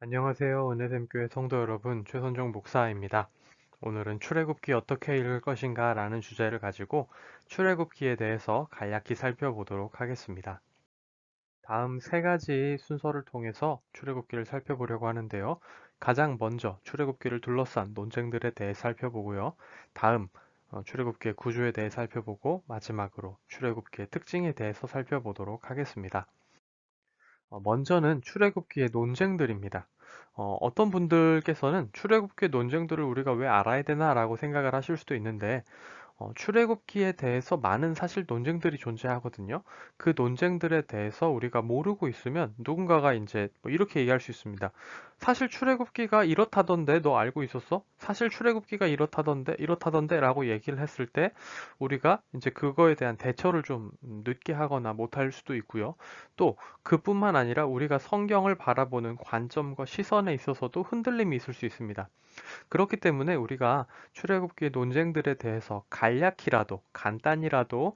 안녕하세요. 은혜샘교회 성도 여러분, 최선종 목사입니다. 오늘은 출애굽기 어떻게 읽을 것인가 라는 주제를 가지고 출애굽기에 대해서 간략히 살펴보도록 하겠습니다. 다음 세 가지 순서를 통해서 출애굽기를 살펴보려고 하는데요. 가장 먼저 출애굽기를 둘러싼 논쟁들에 대해 살펴보고요. 다음 출애굽기의 구조에 대해 살펴보고 마지막으로 출애굽기의 특징에 대해서 살펴보도록 하겠습니다. 먼저는 출애굽기의 논쟁들입니다. 어떤 분들께서는 출애굽기의 논쟁들을 우리가 왜 알아야 되나라고 생각을 하실 수도 있는데 출애굽기에 대해서 많은 사실 논쟁들이 존재하거든요. 그 논쟁들에 대해서 우리가 모르고 있으면 누군가가 이제 뭐 이렇게 얘기할 수 있습니다. 사실 출애굽기가 이렇다던데 너 알고 있었어? 사실 출애굽기가 이렇다던데 라고 얘기를 했을 때 우리가 이제 그거에 대한 대처를 좀 늦게 하거나 못할 수도 있고요. 또 그뿐만 아니라 우리가 성경을 바라보는 관점과 시선에 있어서도 흔들림이 있을 수 있습니다. 그렇기 때문에 우리가 출애굽기의 논쟁들에 대해서 간략히라도 간단히라도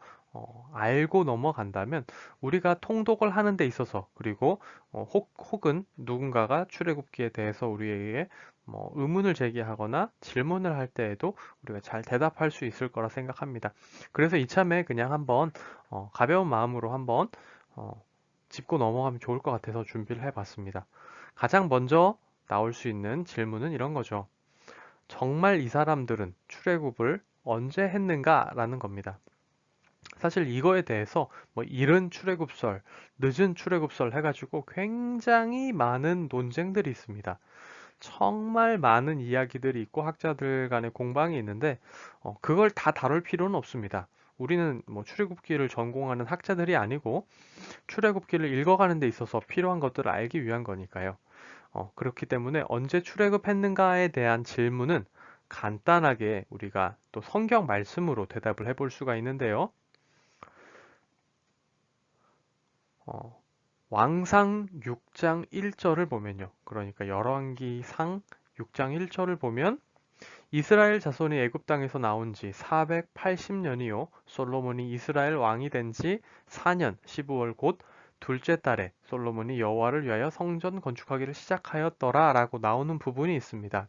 알고 넘어간다면 우리가 통독을 하는 데 있어서 그리고 혹은 누군가가 출애굽기에 대해서 우리에게 뭐 의문을 제기하거나 질문을 할 때에도 우리가 잘 대답할 수 있을 거라 생각합니다. 그래서 이참에 그냥 한번 가벼운 마음으로 한번 어, 짚고 넘어가면 좋을 것 같아서 준비를 해봤습니다. 가장 먼저 나올 수 있는 질문은 이런 거죠. 정말 이 사람들은 출애굽을 언제 했는가라는 겁니다. 사실 이거에 대해서 뭐 이른 출애굽설, 늦은 출애굽설 해가지고 굉장히 많은 논쟁들이 있습니다. 정말 많은 이야기들이 있고 학자들 간의 공방이 있는데 그걸 다 다룰 필요는 없습니다. 우리는 뭐 출애굽기를 전공하는 학자들이 아니고 출애굽기를 읽어가는 데 있어서 필요한 것들을 알기 위한 거니까요. 그렇기 때문에 언제 출애굽했는가에 대한 질문은 간단하게 우리가 또 성경 말씀으로 대답을 해볼 수가 있는데요. 어, 왕상 6장 1절을 보면요. 그러니까 열왕기상 6장 1절을 보면 이스라엘 자손이 애굽 땅에서 나온 지 480년이요. 솔로몬이 이스라엘 왕이 된 지 4년 15월 곧 둘째 달에 솔로몬이 여호와를 위하여 성전 건축하기를 시작하였더라라고 나오는 부분이 있습니다.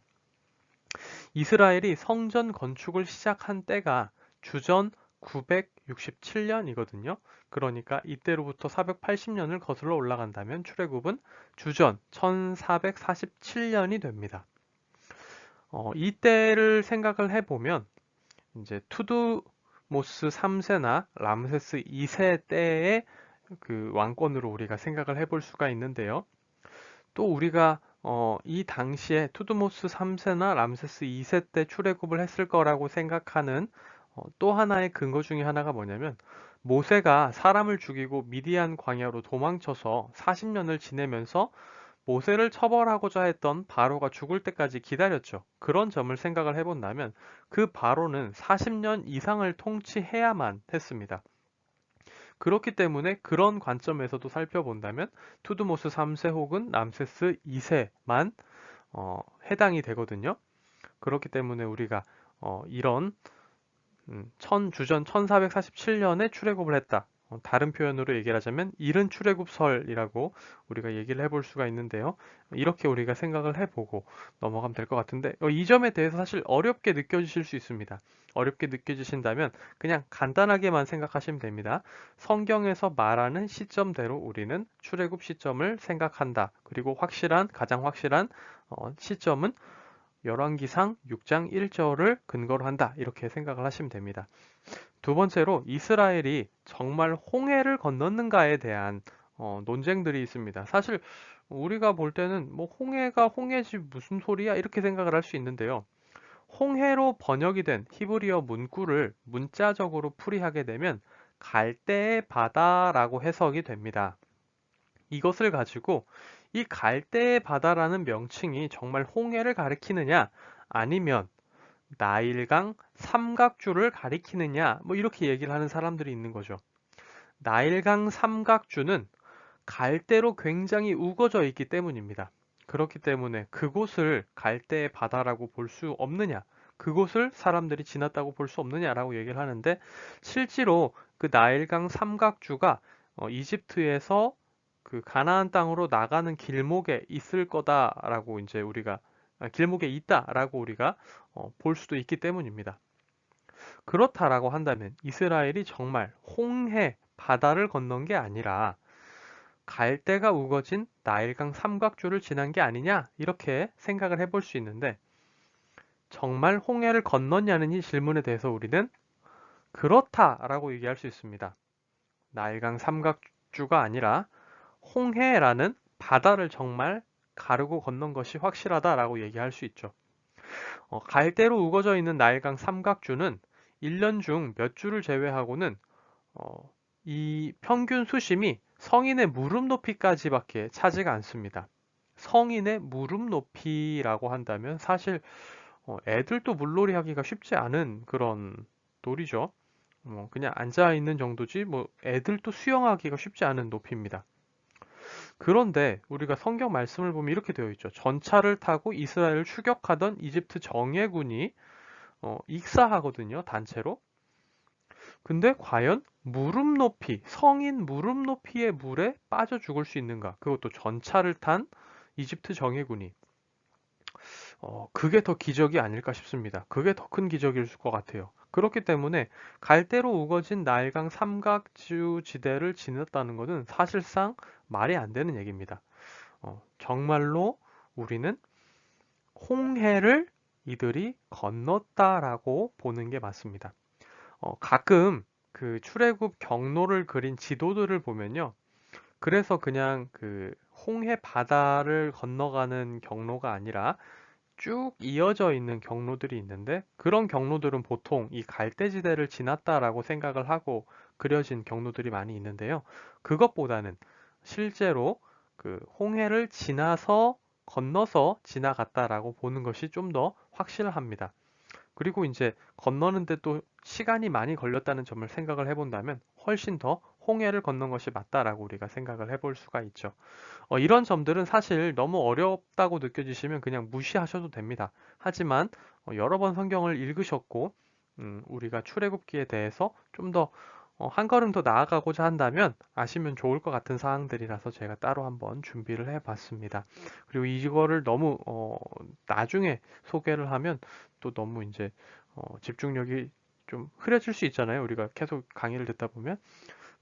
이스라엘이 성전 건축을 시작한 때가 주전 967년이거든요. 그러니까 이때로부터 480년을 거슬러 올라간다면 출애굽은 주전 1447년이 됩니다. 이때를 생각을 해보면 이제 투두모스 3세나 람세스 2세 때의 그 왕권으로 우리가 생각을 해볼 수가 있는데요. 또 우리가 이 당시에 투드모스 3세나 람세스 2세 때 출애굽을 했을 거라고 생각하는 또 하나의 근거 중에 하나가 뭐냐면 모세가 사람을 죽이고 미디안 광야로 도망쳐서 40년을 지내면서 모세를 처벌하고자 했던 바로가 죽을 때까지 기다렸죠. 그런 점을 생각을 해본다면 그 바로는 40년 이상을 통치해야만 했습니다. 그렇기 때문에 그런 관점에서도 살펴본다면 투드모스 3세 혹은 람세스 2세만 해당이 되거든요. 그렇기 때문에 우리가 이런 주전 1447년에 출애굽을 했다. 다른 표현으로 얘기를 하자면 이른 출애굽설이라고 우리가 얘기를 해볼 수가 있는데요. 이렇게 우리가 생각을 해보고 넘어가면 될 것 같은데 이 점에 대해서 사실 어렵게 느껴지실 수 있습니다. 어렵게 느껴지신다면 그냥 간단하게만 생각하시면 됩니다. 성경에서 말하는 시점대로 우리는 출애굽 시점을 생각한다. 그리고 가장 확실한 시점은 열왕기상 6장 1절을 근거로 한다. 이렇게 생각을 하시면 됩니다. 두 번째로 이스라엘이 정말 홍해를 건넜는가에 대한 논쟁들이 있습니다. 사실 우리가 볼 때는 뭐 홍해가 홍해지 무슨 소리야 이렇게 생각을 할 수 있는데요. 홍해로 번역이 된 히브리어 문구를 문자적으로 풀이하게 되면 갈대의 바다라고 해석이 됩니다. 이것을 가지고 이 갈대의 바다라는 명칭이 정말 홍해를 가리키느냐 아니면 나일강 삼각주를 가리키느냐 뭐 이렇게 얘기를 하는 사람들이 있는 거죠. 나일강 삼각주는 갈대로 굉장히 우거져 있기 때문입니다. 그렇기 때문에 그곳을 갈대의 바다라고 볼 수 없느냐, 그곳을 사람들이 지났다고 볼 수 없느냐라고 얘기를 하는데 실제로 그 나일강 삼각주가 이집트에서 그 가나안 땅으로 나가는 길목에 있을 거다라고 이제 우리가 길목에 있다라고 우리가 볼 수도 있기 때문입니다. 그렇다라고 한다면 이스라엘이 정말 홍해 바다를 건넌 게 아니라 갈대가 우거진 나일강 삼각주를 지난 게 아니냐 이렇게 생각을 해볼 수 있는데 정말 홍해를 건넜냐는 이 질문에 대해서 우리는 그렇다라고 얘기할 수 있습니다. 나일강 삼각주가 아니라 홍해라는 바다를 정말 가르고 건넌 것이 확실하다라고 얘기할 수 있죠. 갈대로 우거져 있는 나일강 삼각주는 1년 중 몇 주를 제외하고는 이 평균 수심이 성인의 무릎 높이까지밖에 차지가 않습니다. 성인의 무릎 높이라고 한다면 사실 애들도 물놀이 하기가 쉽지 않은 그런 놀이죠. 그냥 앉아 있는 정도지 뭐 애들도 수영하기가 쉽지 않은 높이입니다. 그런데 우리가 성경 말씀을 보면 이렇게 되어 있죠. 전차를 타고 이스라엘을 추격하던 이집트 정예군이 익사하거든요. 단체로. 근데 과연 무릎 높이, 성인 무릎 높이의 물에 빠져 죽을 수 있는가? 그것도 전차를 탄 이집트 정예군이. 그게 더 기적이 아닐까 싶습니다. 그게 더 큰 기적일 것 같아요. 그렇기 때문에 갈대로 우거진 나일강 삼각주 지대를 지났다는 것은 사실상 말이 안 되는 얘기입니다. 정말로 우리는 홍해를 이들이 건넜다라고 보는 게 맞습니다. 가끔 그 출애굽 경로를 그린 지도들을 보면요. 그래서 그냥 그 홍해 바다를 건너가는 경로가 아니라 쭉 이어져 있는 경로들이 있는데 그런 경로들은 보통 이 갈대지대를 지났다라고 생각을 하고 그려진 경로들이 많이 있는데요. 그것보다는 실제로 그 홍해를 지나서 건너서 지나갔다라고 보는 것이 좀 더 확실합니다. 그리고 이제 건너는데 또 시간이 많이 걸렸다는 점을 생각을 해본다면 훨씬 더 홍해를 건넌 것이 맞다라고 우리가 생각을 해볼 수가 있죠. 이런 점들은 사실 너무 어렵다고 느껴지시면 그냥 무시하셔도 됩니다. 하지만 여러 번 성경을 읽으셨고 우리가 출애굽기에 대해서 좀 더 한 걸음 더 나아가고자 한다면 아시면 좋을 것 같은 사항들이라서 제가 따로 한번 준비를 해봤습니다. 그리고 이거를 너무 나중에 소개를 하면 또 너무 이제 집중력이 좀 흐려질 수 있잖아요. 우리가 계속 강의를 듣다 보면.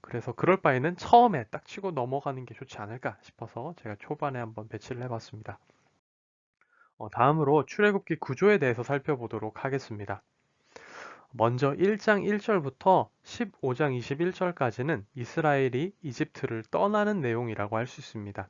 그래서 그럴 바에는 처음에 딱 치고 넘어가는 게 좋지 않을까 싶어서 제가 초반에 한번 배치를 해봤습니다. 다음으로 출애굽기 구조에 대해서 살펴보도록 하겠습니다. 먼저 1장 1절부터 15장 21절까지는 이스라엘이 이집트를 떠나는 내용이라고 할 수 있습니다.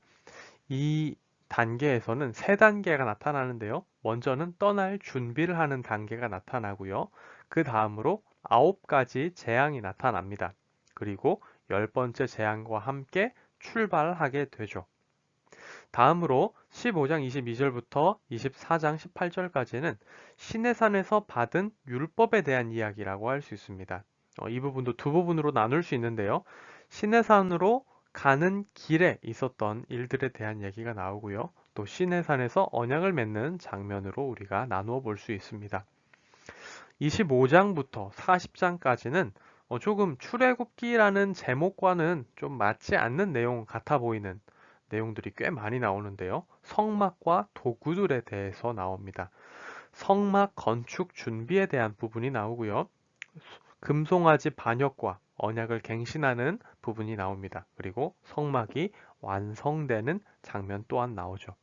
이 단계에서는 세 단계가 나타나는데요. 먼저는 떠날 준비를 하는 단계가 나타나고요. 그 다음으로 9가지 재앙이 나타납니다. 그리고 10번째 재앙과 함께 출발하게 되죠. 다음으로 15장 22절부터 24장 18절까지는 시내산에서 받은 율법에 대한 이야기라고 할 수 있습니다. 이 부분도 두 부분으로 나눌 수 있는데요. 시내산으로 가는 길에 있었던 일들에 대한 얘기가 나오고요. 또 시내산에서 언약을 맺는 장면으로 우리가 나누어 볼 수 있습니다. 25장부터 40장까지는 조금 출애굽기라는 제목과는 좀 맞지 않는 내용 같아 보이는 내용들이 꽤 많이 나오는데요. 성막과 도구들에 대해서 나옵니다. 성막 건축 준비에 대한 부분이 나오고요. 금송아지 반역과 언약을 갱신하는 부분이 나옵니다. 그리고 성막이 완성되는 장면 또한 나오죠.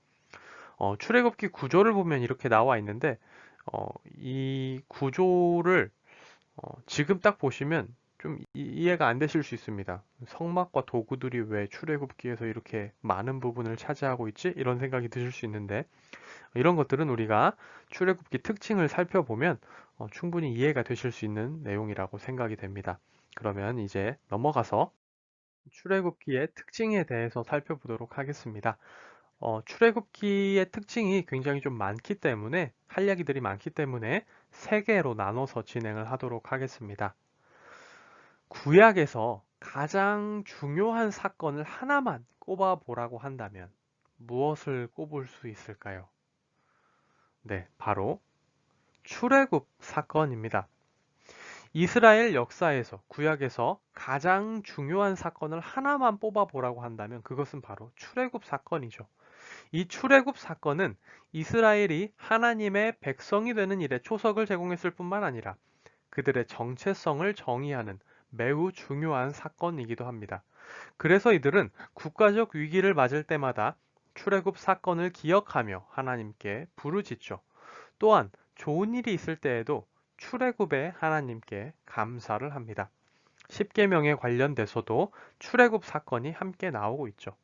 출애굽기 구조를 보면 이렇게 나와 있는데 이 구조를 지금 딱 보시면 좀 이해가 안 되실 수 있습니다. 성막과 도구들이 왜 출애굽기에서 이렇게 많은 부분을 차지하고 있지? 이런 생각이 드실 수 있는데 이런 것들은 우리가 출애굽기 특징을 살펴보면 충분히 이해가 되실 수 있는 내용이라고 생각이 됩니다. 그러면 이제 넘어가서 출애굽기의 특징에 대해서 살펴보도록 하겠습니다. 출애굽기의 특징이 굉장히 좀 많기 때문에 할 이야기들이 많기 때문에 세 개로 나눠서 진행을 하도록 하겠습니다. 구약에서 가장 중요한 사건을 하나만 꼽아 보라고 한다면 무엇을 꼽을 수 있을까요? 네, 바로 출애굽 사건입니다. 이스라엘 역사에서, 구약에서 가장 중요한 사건을 하나만 뽑아보라고 한다면 그것은 바로 출애굽 사건이죠. 이 출애굽 사건은 이스라엘이 하나님의 백성이 되는 일에 초석을 제공했을 뿐만 아니라 그들의 정체성을 정의하는 매우 중요한 사건이기도 합니다. 그래서 이들은 국가적 위기를 맞을 때마다 출애굽 사건을 기억하며 하나님께 부르짖죠. 또한 좋은 일이 있을 때에도 출애굽에 하나님께 감사를 합니다. 십계명에 관련돼서도 출애굽 사건이 함께 나오고 있죠.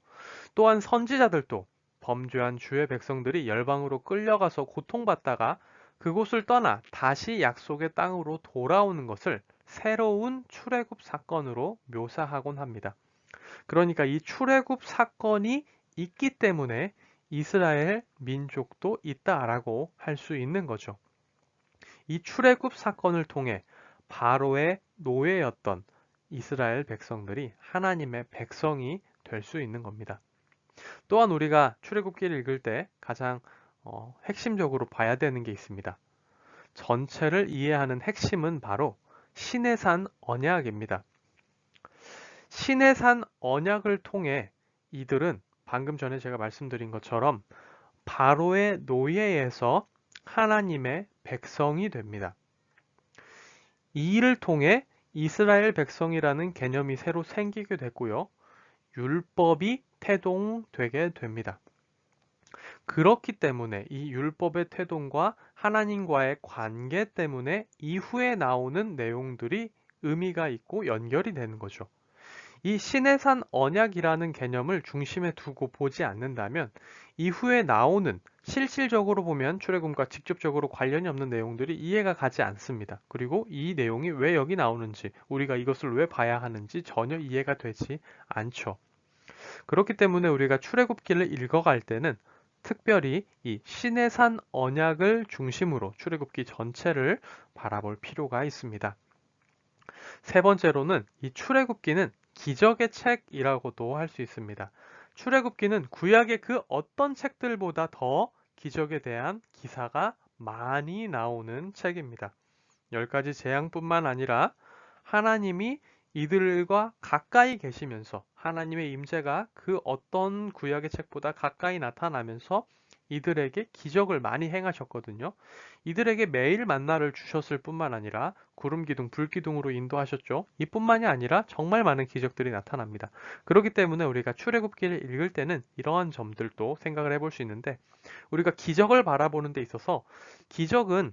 또한 선지자들도 범죄한 주의 백성들이 열방으로 끌려가서 고통받다가 그곳을 떠나 다시 약속의 땅으로 돌아오는 것을 새로운 출애굽 사건으로 묘사하곤 합니다. 그러니까 이 출애굽 사건이 있기 때문에 이스라엘 민족도 있다라고 할 수 있는 거죠. 이 출애굽 사건을 통해 바로의 노예였던 이스라엘 백성들이 하나님의 백성이 될 수 있는 겁니다. 또한 우리가 출애굽기를 읽을 때 가장 핵심적으로 봐야 되는 게 있습니다. 전체를 이해하는 핵심은 바로 시내산 언약입니다. 시내산 언약을 통해 이들은 방금 전에 제가 말씀드린 것처럼 바로의 노예에서 하나님의 백성이 됩니다. 이 일을 통해 이스라엘 백성이라는 개념이 새로 생기게 됐고요. 율법이 태동되게 됩니다. 그렇기 때문에 이 율법의 태동과 하나님과의 관계 때문에 이후에 나오는 내용들이 의미가 있고 연결이 되는 거죠. 이 시내산 언약이라는 개념을 중심에 두고 보지 않는다면 이후에 나오는 실질적으로 보면 출애굽과 직접적으로 관련이 없는 내용들이 이해가 가지 않습니다. 그리고 이 내용이 왜 여기 나오는지, 우리가 이것을 왜 봐야 하는지 전혀 이해가 되지 않죠. 그렇기 때문에 우리가 출애굽기를 읽어갈 때는 특별히 이 시내산 언약을 중심으로 출애굽기 전체를 바라볼 필요가 있습니다. 세 번째로는 이 출애굽기는 기적의 책이라고도 할 수 있습니다. 출애굽기는 구약의 그 어떤 책들보다 더 기적에 대한 기사가 많이 나오는 책입니다. 10가지 재앙뿐만 아니라 하나님이 이들과 가까이 계시면서 하나님의 임재가 그 어떤 구약의 책보다 가까이 나타나면서 이들에게 기적을 많이 행하셨거든요. 이들에게 매일 만나를 주셨을 뿐만 아니라 구름 기둥, 불 기둥으로 인도하셨죠. 이뿐만이 아니라 정말 많은 기적들이 나타납니다. 그렇기 때문에 우리가 출애굽기를 읽을 때는 이러한 점들도 생각을 해볼 수 있는데 우리가 기적을 바라보는 데 있어서 기적은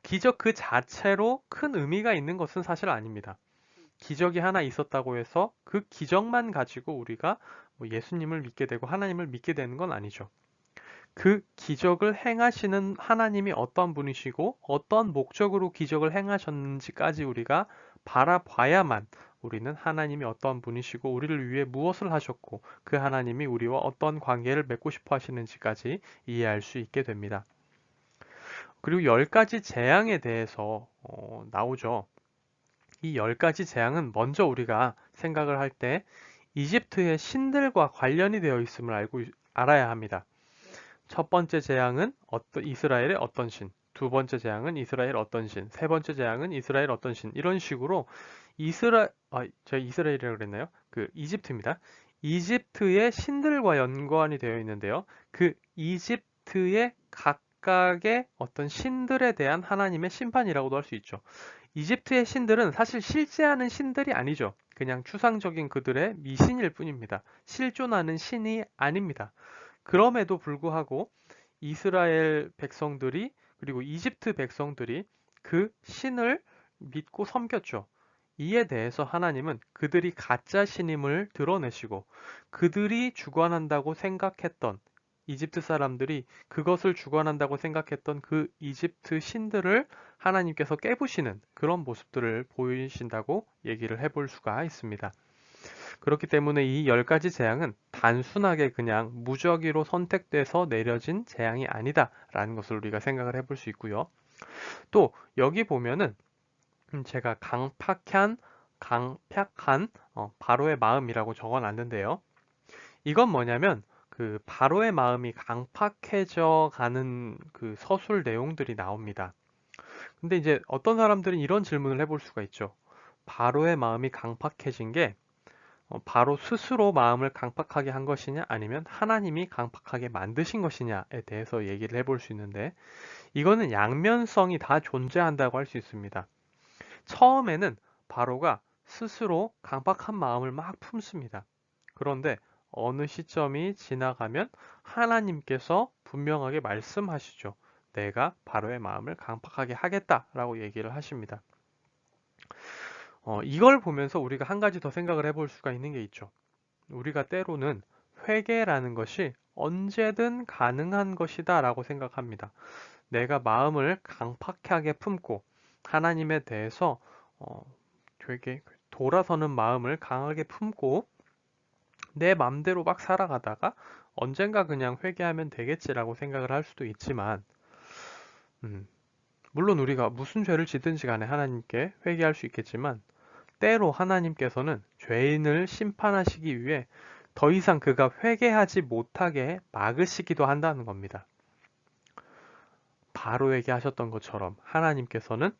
기적 그 자체로 큰 의미가 있는 것은 사실 아닙니다. 기적이 하나 있었다고 해서 그 기적만 가지고 우리가 예수님을 믿게 되고 하나님을 믿게 되는 건 아니죠. 그 기적을 행하시는 하나님이 어떤 분이시고 어떤 목적으로 기적을 행하셨는지까지 우리가 바라봐야만 우리는 하나님이 어떤 분이시고 우리를 위해 무엇을 하셨고 그 하나님이 우리와 어떤 관계를 맺고 싶어 하시는지까지 이해할 수 있게 됩니다. 그리고 10가지 재앙에 대해서 나오죠. 이 10가지 재앙은 먼저 우리가 생각을 할 때 이집트의 신들과 관련이 되어 있음을 알아야 합니다. 첫 번째 재앙은 이스라엘의 어떤 신, 두 번째 재앙은 이스라엘 어떤 신, 세 번째 재앙은 이스라엘 어떤 신, 이런 식으로 제가 이스라엘이라고 그랬나요? 이집트입니다. 이집트의 신들과 연관이 되어 있는데요. 그 이집트의 각각의 어떤 신들에 대한 하나님의 심판이라고도 할 수 있죠. 이집트의 신들은 사실 실제하는 신들이 아니죠. 그냥 추상적인 그들의 미신일 뿐입니다. 실존하는 신이 아닙니다. 그럼에도 불구하고 이스라엘 백성들이 그리고 이집트 백성들이 그 신을 믿고 섬겼죠. 이에 대해서 하나님은 그들이 가짜 신임을 드러내시고 그들이 주관한다고 생각했던 이집트 사람들이 그것을 주관한다고 생각했던 그 이집트 신들을 하나님께서 깨부시는 그런 모습들을 보이신다고 얘기를 해볼 수가 있습니다. 그렇기 때문에 이 10가지 재앙은 단순하게 그냥 무작위로 선택돼서 내려진 재앙이 아니다라는 것을 우리가 생각을 해볼 수 있고요. 또 여기 보면은 제가 강팍한 바로의 마음이라고 적어놨는데요. 이건 뭐냐면 그 바로의 마음이 강팍해져 가는 그 서술 내용들이 나옵니다. 근데 이제 어떤 사람들은 이런 질문을 해볼 수가 있죠. 바로의 마음이 강팍해진 게 바로 스스로 마음을 강팍하게 한 것이냐 아니면 하나님이 강팍하게 만드신 것이냐에 대해서 얘기를 해볼 수 있는데 이거는 양면성이 다 존재한다고 할 수 있습니다. 처음에는 바로가 스스로 강팍한 마음을 막 품습니다. 그런데 어느 시점이 지나가면 하나님께서 분명하게 말씀하시죠. 내가 바로의 마음을 강팍하게 하겠다라고 얘기를 하십니다. 이걸 보면서 우리가 한 가지 더 생각을 해볼 수가 있는 게 있죠. 우리가 때로는 회개라는 것이 언제든 가능한 것이다 라고 생각합니다. 내가 마음을 강팍하게 품고 하나님에 대해서 되게 돌아서는 마음을 강하게 품고 내 맘대로 막 살아가다가 언젠가 그냥 회개하면 되겠지라고 생각을 할 수도 있지만 음, 물론 우리가 무슨 죄를 짓든지 간에 하나님께 회개할 수 있겠지만 때로 하나님께서는 죄인을 심판하시기 위해 더 이상 그가 회개하지 못하게 막으시기도 한다는 겁니다. 바로에게 하셨던 것처럼 하나님께서는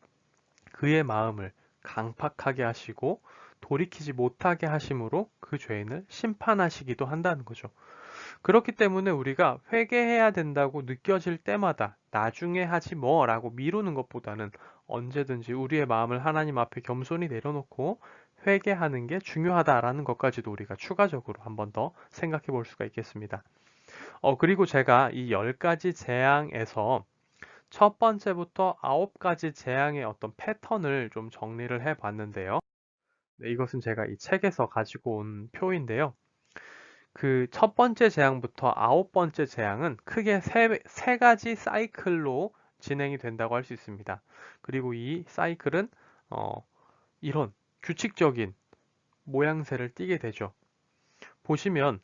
그의 마음을 강팍하게 하시고 돌이키지 못하게 하심으로 그 죄인을 심판하시기도 한다는 거죠. 그렇기 때문에 우리가 회개해야 된다고 느껴질 때마다 나중에 하지 뭐라고 미루는 것보다는 언제든지 우리의 마음을 하나님 앞에 겸손히 내려놓고 회개하는 게 중요하다라는 것까지도 우리가 추가적으로 한번 더 생각해 볼 수가 있겠습니다. 그리고 제가 이 10가지 재앙에서 첫 번째부터 9가지 재앙의 어떤 패턴을 좀 정리를 해 봤는데요. 네, 이것은 제가 이 책에서 가지고 온 표인데요. 그 첫 번째 재앙부터 9번째 재앙은 크게 세 가지 사이클로 진행이 된다고 할 수 있습니다. 그리고 이 사이클은 이런 규칙적인 모양새를 띠게 되죠. 보시면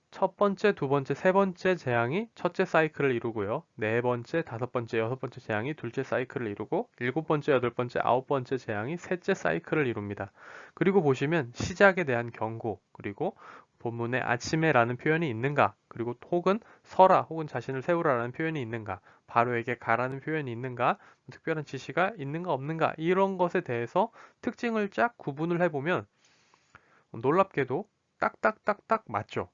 첫 번째, 두 번째, 세 번째 재앙이 첫째 사이클을 이루고요. 네 번째, 다섯 번째, 여섯 번째 재앙이 둘째 사이클을 이루고 일곱 번째, 여덟 번째, 아홉 번째 재앙이 셋째 사이클을 이룹니다. 그리고 보시면 시작에 대한 경고, 그리고 본문에 아침에라는 표현이 있는가, 그리고 혹은 서라 혹은 자신을 세우라라는 표현이 있는가, 바로에게 가라는 표현이 있는가, 특별한 지시가 있는가 없는가 이런 것에 대해서 특징을 쫙 구분을 해보면 놀랍게도 딱딱딱딱 맞죠.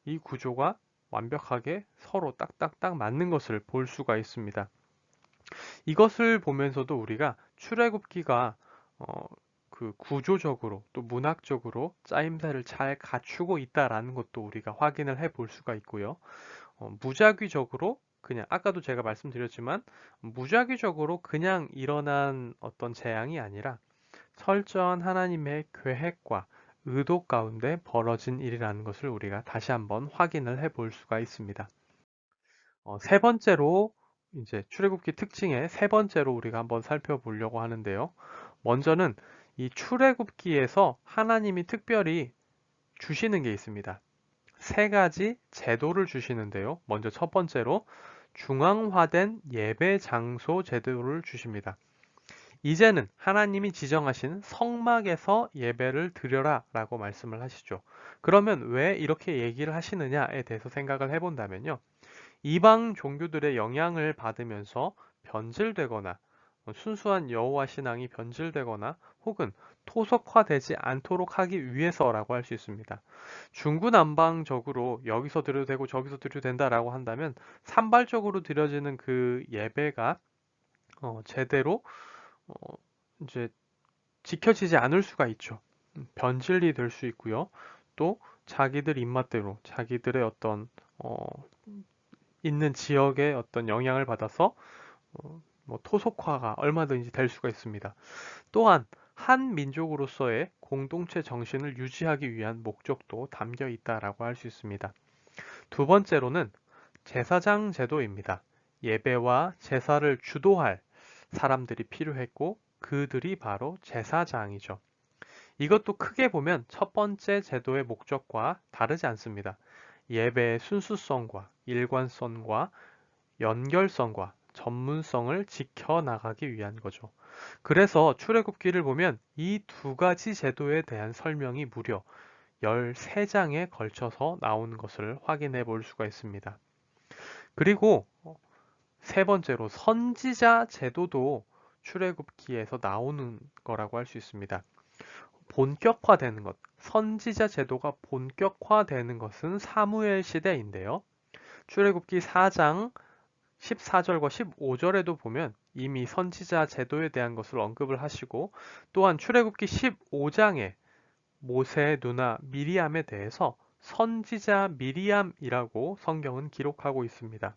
이 구조가 완벽하게 서로 딱딱딱 맞는 것을 볼 수가 있습니다. 이것을 보면서도 우리가 출애굽기가 그 구조적으로 또 문학적으로 짜임새를 잘 갖추고 있다라는 것도 우리가 확인을 해 볼 수가 있고요. 무작위적으로 그냥 아까도 제가 말씀드렸지만 무작위적으로 그냥 일어난 어떤 재앙이 아니라 철저한 하나님의 계획과 의도 가운데 벌어진 일이라는 것을 우리가 다시 한번 확인을 해 볼 수가 있습니다. 세 번째로 이제 출애굽기 특징의 세 번째로 우리가 한번 살펴보려고 하는데요. 먼저는 이 출애굽기에서 하나님이 특별히 주시는 게 있습니다. 세 가지 제도를 주시는데요. 먼저 첫 번째로 중앙화된 예배 장소 제도를 주십니다. 이제는 하나님이 지정하신 성막에서 예배를 드려라 라고 말씀을 하시죠. 그러면 왜 이렇게 얘기를 하시느냐에 대해서 생각을 해본다면요. 이방 종교들의 영향을 받으면서 변질되거나 순수한 여호와 신앙이 변질되거나 혹은 토속화되지 않도록 하기 위해서라고 할 수 있습니다. 중구난방적으로 여기서 드려도 되고 저기서 드려도 된다라고 한다면 산발적으로 드려지는 그 예배가 제대로 어, 이제 지켜지지 않을 수가 있죠. 변질이 될 수 있고요. 또 자기들 입맛대로 자기들의 어떤 어, 있는 지역의 어떤 영향을 받아서 뭐 토속화가 얼마든지 될 수가 있습니다. 또한 한 민족으로서의 공동체 정신을 유지하기 위한 목적도 담겨 있다라고 할 수 있습니다. 두 번째로는 제사장 제도입니다. 예배와 제사를 주도할 사람들이 필요했고 그들이 바로 제사장이죠. 이것도 크게 보면 첫 번째 제도의 목적과 다르지 않습니다. 예배의 순수성과 일관성과 연결성과 전문성을 지켜나가기 위한 거죠. 그래서 출애굽기를 보면 이 두 가지 제도에 대한 설명이 무려 13장에 걸쳐서 나오는 것을 확인해 볼 수가 있습니다. 그리고 세 번째로 선지자 제도도 출애굽기에서 나오는 거라고 할 수 있습니다. 본격화되는 것, 선지자 제도가 본격화되는 것은 사무엘 시대인데요. 출애굽기 4장 14절과 15절에도 보면 이미 선지자 제도에 대한 것을 언급을 하시고, 또한 출애굽기 15장에 모세의 누나 미리암에 대해서 선지자 미리암이라고 성경은 기록하고 있습니다.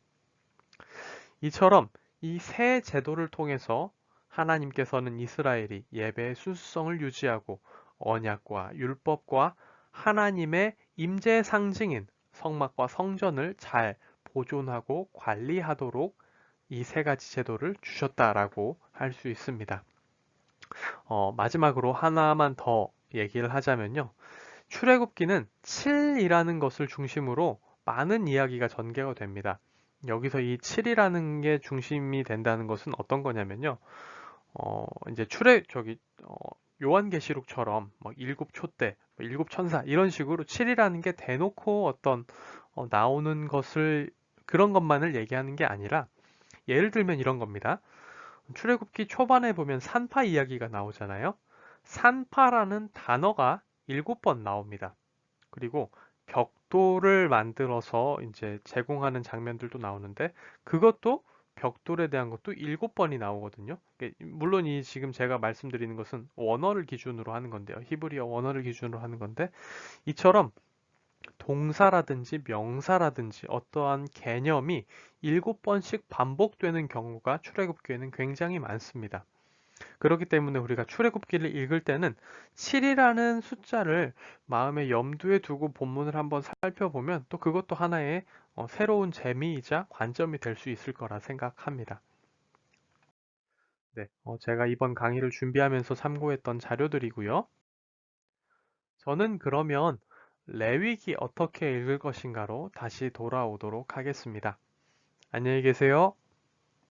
이처럼 이 새 제도를 통해서 하나님께서는 이스라엘이 예배의 순수성을 유지하고 언약과 율법과 하나님의 임재 상징인 성막과 성전을 잘 보존하고 관리하도록 이 세 가지 제도를 주셨다라고 할 수 있습니다. 마지막으로 하나만 더 얘기를 하자면요. 출애굽기는 7이라는 것을 중심으로 많은 이야기가 전개가 됩니다. 여기서 이 7이라는 게 중심이 된다는 것은 어떤 거냐면요. 이제 요한계시록처럼 뭐 일곱 촛대, 뭐 일곱 천사 이런 식으로 7이라는 게 대놓고 어떤 나오는 것을 그런 것만을 얘기하는 게 아니라, 예를 들면 이런 겁니다. 출애굽기 초반에 보면 산파 이야기가 나오잖아요. 산파라는 단어가 7번 나옵니다. 그리고 벽돌을 만들어서 이제 제공하는 장면들도 나오는데, 그것도 벽돌에 대한 것도 7번이 나오거든요. 물론 이 지금 제가 말씀드리는 것은 원어를 기준으로 하는 건데요. 히브리어 원어를 기준으로 하는 건데, 이처럼 동사라든지 명사라든지 어떠한 개념이 7번씩 반복되는 경우가 출애굽기에는 굉장히 많습니다. 그렇기 때문에 우리가 출애굽기를 읽을 때는 7이라는 숫자를 마음에 염두에 두고 본문을 한번 살펴보면 또 그것도 하나의 새로운 재미이자 관점이 될 수 있을 거라 생각합니다. 네, 제가 이번 강의를 준비하면서 참고했던 자료들이고요. 저는 그러면 레위기 어떻게 읽을 것인가로 다시 돌아오도록 하겠습니다. 안녕히 계세요.